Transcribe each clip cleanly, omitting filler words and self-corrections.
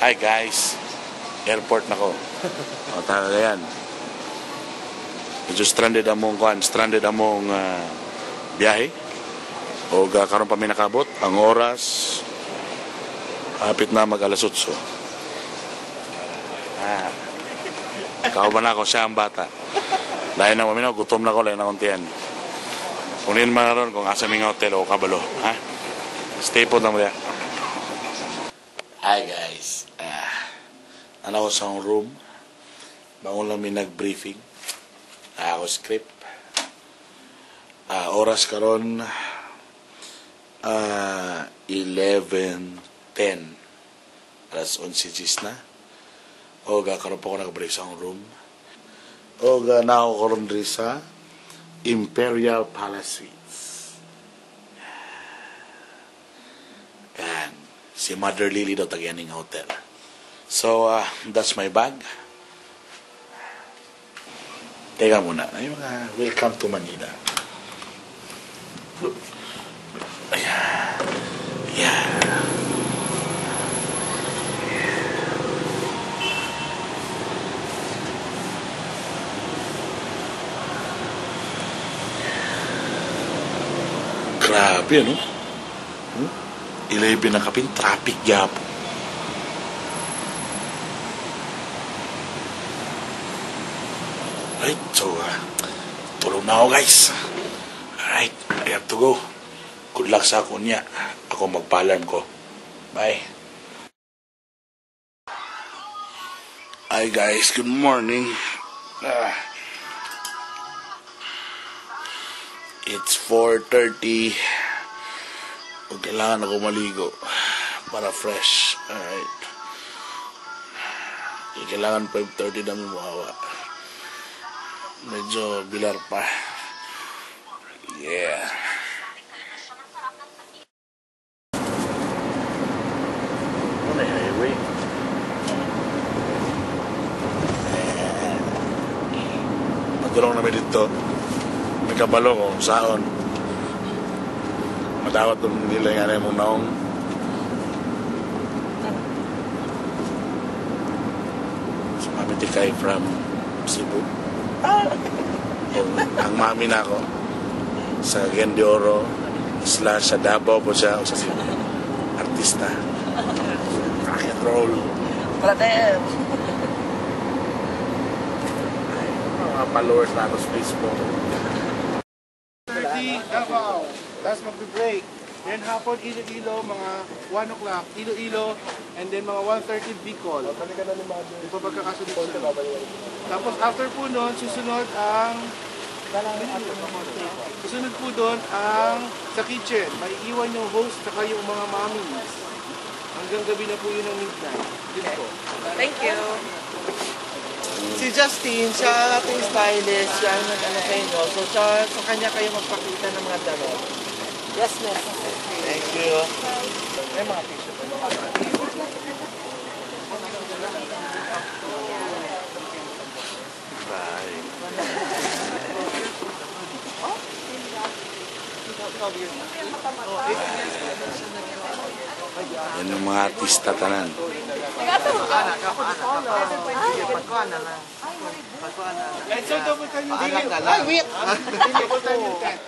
Hi guys, airport na ko. O talaga yan. Medyo stranded among biyahe. O karon pa may nakabot. Ang oras, hapit na mag-alas 8. Kauban na ako, siya ang bata. Lain na maminaw, gutom na ko, lain na kontiyan. Kunin man na ron kung asa ming hotel o kabalo. Ha? Stay po lang mo. Hi guys. Ano ko sa room. Bangon lang may nag-briefing. Ako script. Oras karon 11:10. Alas 11 na. Oga karon pa ko nag-brief sa room. Oga na ako karon diri sa Imperial Palace Suites. Yan. Si Mother Lily daw tagyaning hotel. So, that's my bag. Teka muna. Ay, mga welcome to Manila. Ayan. Ayan. Grabe, ano? 11 na kapin, traffic yapo. Alright, so, tulog na ako guys. Alright, I have to go. Good luck sa ako niya. Ako magpa-alarm ko. Bye. Hi guys, good morning. It's 4:30. Kailangan ako maligo para fresh. Alright. Kailangan 5:30 na muhawa. Medyo bilar pa. Yeah. Ano yung highway? Matulong namin dito. May kabalo kung saan. Madawat doon nila yung anay mong naong. So, Mami Tikay from Cebu. Ang mami na ako sa Gendioro / sa Davao po siya o sa artista. Rock and roll. Brother! Mga followers na ako sa Facebook. 30 Davao. Tapos magbe-break. Then hapon Iloilo, mga 1 o'clock. Iloilo. And then mga 1:30 Bicol. Yung pa pagkakasunod. Tapos after po nun, susunod po doon ang sa kitchen. Maiiwan yung host saka yung mga mommies. Hanggang gabi na po yun ang midnight. Yun po. Thank you. Si Justin, siya ating stylist, siya ang nag-ano sa inyo. So siya, sa kanya kayo magpakita ng mga damit. Yes, ma'am. Thank you. May mga t-shirt. Bye. Yan yung mga artista tanan. So, double time yung tent. Ay, wait! Double time yung tent.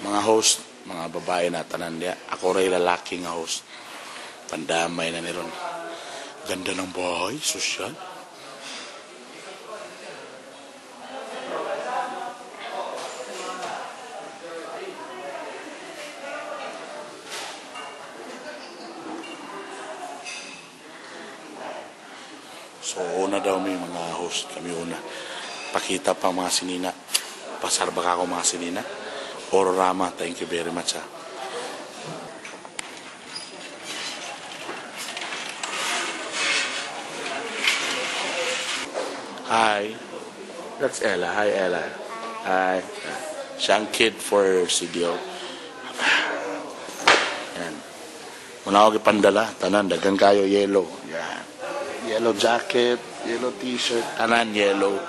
Mga host, mga babae na tanan niya. Ako rin lalaki nga host. Pandamay na niron. Ganda ng bahay, sosyal. So, una daw may mga host kami una. Pakita pa mga sinina. Pasarba ka ako mga sinina. Ororama, thank you very much. Hi. That's Ella. Hi, Ella. Hi. Siya ang kid for CDO. Yan. Muna ako kipandala. Tanan, dagan kayo yellow. Yan. Yellow jacket, yellow t-shirt. Tanan, yellow.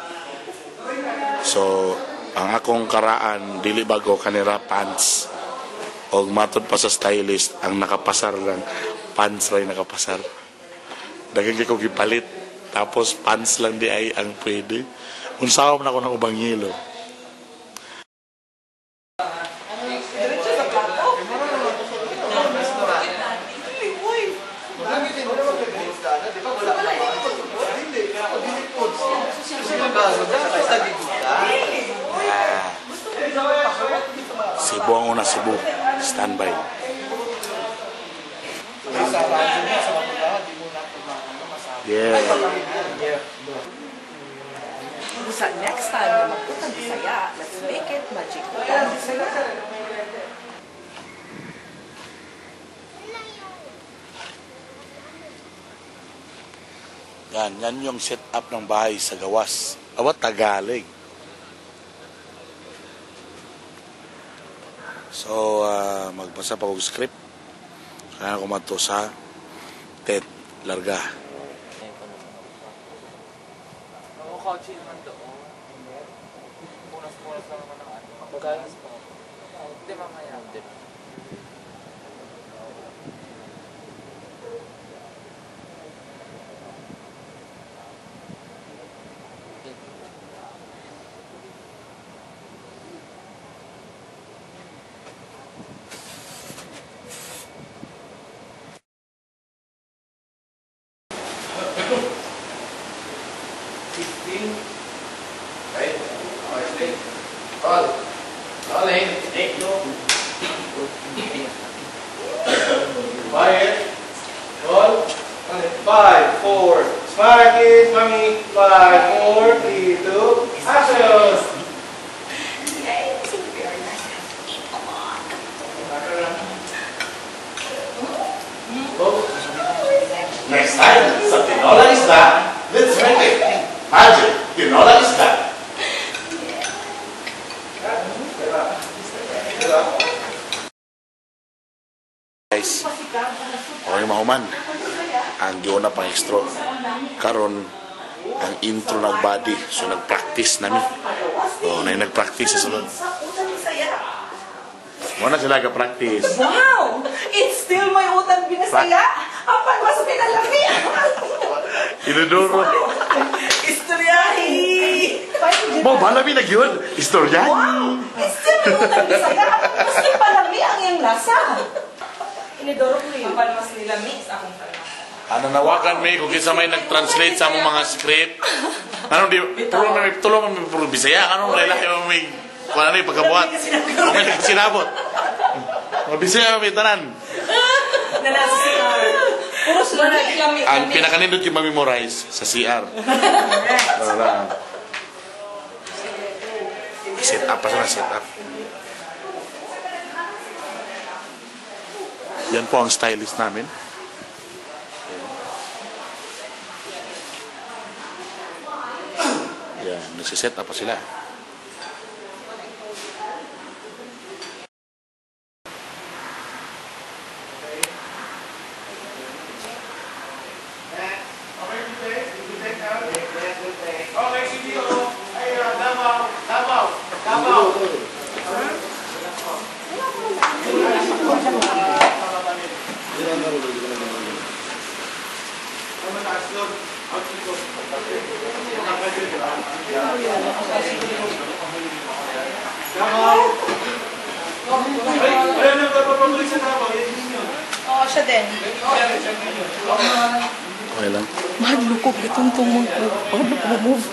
So, ang akong karaan dili bago kanira pants. Og matod pa sa stylist ang nakapasar lang pants ray nakapasar. Daghang ko gipalit tapos pants lang di ay ang pwede. Unsaon na ako ng ubang yelo. Cebu ang una, Cebu. Standby. Yeah. Sa next time na magputang Bisaya, let's make it magic putang Bisaya. Yan yung setup ng bahay sa gawas. Awat Tagalog. So, magbasa pa kong script. Kaya ako mato sa TED Larga. Kotse naman doon. Punas-punas lang naman ang ano. Magalas pa. Hindi mamaya. Hindi. Quiet. Roll. 5, 4. Smile kids, mommy. 5, 4, 3, 2. Action. Next time, sa tinola isda, let's make it. Magic, tinola isda. Guys, okay mahuman. Ang giuna pang extra. Karon ang intro nagbody. So nagpractice nami. Oh, na nagpractice sa sulod. Muna sila ka-practice. Wow! It's still my utang Bisaya. Apan mas pinalaki. Inuduro. Istoryahi! Mo, malami na yun. Istorya. Wow! It's still my utang Bisaya. Apan mas pinalaki ang iyang lasa. Inidoro ko yun. Apan mas nilamis akong talasa. Ano nawakan may kung kinsa may nag-translate sa among mga script. Ano di tulong may puro Bisaya. Ano lalaki mo may kung ano yung pagkabuhat. Kung may nagsinabot. Mga Bisaya may tanan. Nalasa si CR. Puro sila nagkami. Ang pinakanindot yung ma-memorize sa CR. Set up pa sila, set up. Yan po ang stylist namin. Yan, nagsiset up pa sila. Okay, CDO. Ay, Davao. Oo, siya din. Okay lang. Maglukog itong tumong ko. Paano ko move?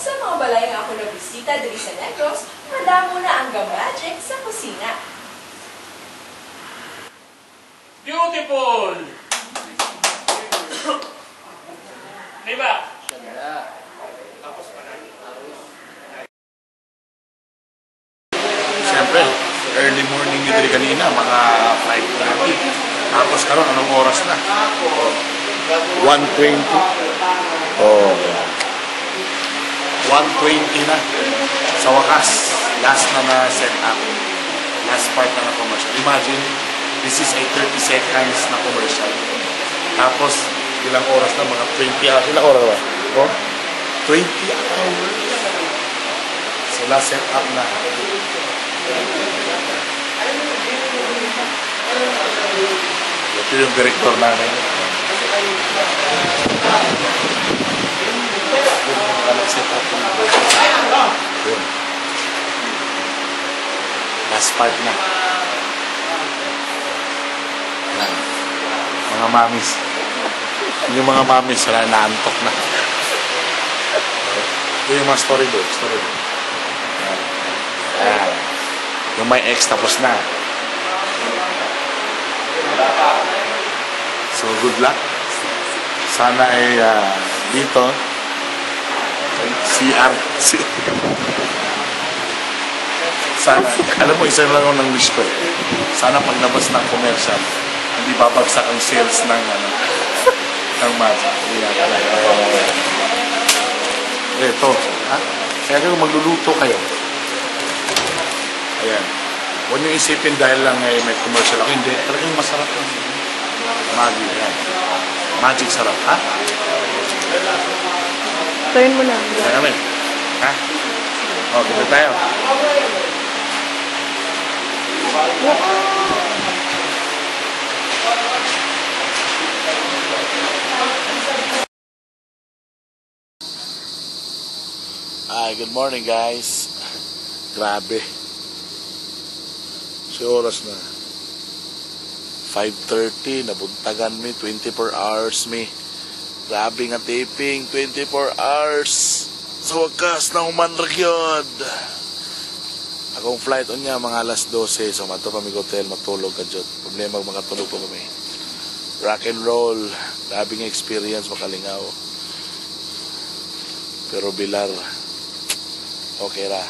Sa mga balay nga ako nabisita diri sa Negros, madamo na ang magic sa kusina. Beautiful! Diba? Siyempre, early morning nyo dili kanina, mga 5:30. Tapos karon anong oras na? 1:20. Oh, 1:20 na. Sa wakas, last na na set up. Last part na commercial. Imagine, this is a 30 seconds na commercial. Tapos, Ilang oras na, mga 20 hours. Ilang oras ba? Oh? 20 hours. So, last set up na. Ito yung director namin. Set up na. Yun. Last part na. Yan. Mga mamis. Yung mga mamis, wala naantok na. Ito yung mga storyboard. Yan. Yung may ex tapos na. So, good luck. Sana ay dito CR. Sana, alam mo, isa lang ng wish ko eh. Sana paglabas ng commercial, hindi babagsak ang sales ng ng Magic. Hindi nga talaga. Ito, ha? Kaya kayo magluluto kayo. Ayan. Huwag niyo isipin dahil lang may commercial ako. Hindi, talagang masarap lang. Magic, ayan. Magic sarap, ha? Turn mo na. Kaya namin. Ha? O, kita tayo. Good morning guys. Grabe. Si oras na 5:30, nabuntagan mi 24 hours mi. Grabe nga taping, 24 hours. Sa wakas na humanrag yun. Akong flight on niya mga alas 12. So mato pa mi hotel, matulog ka dyan. Problema makatulog pa kami. Rock and roll. Grabe nga experience, makalingaw. Pero Bilar, okay ra.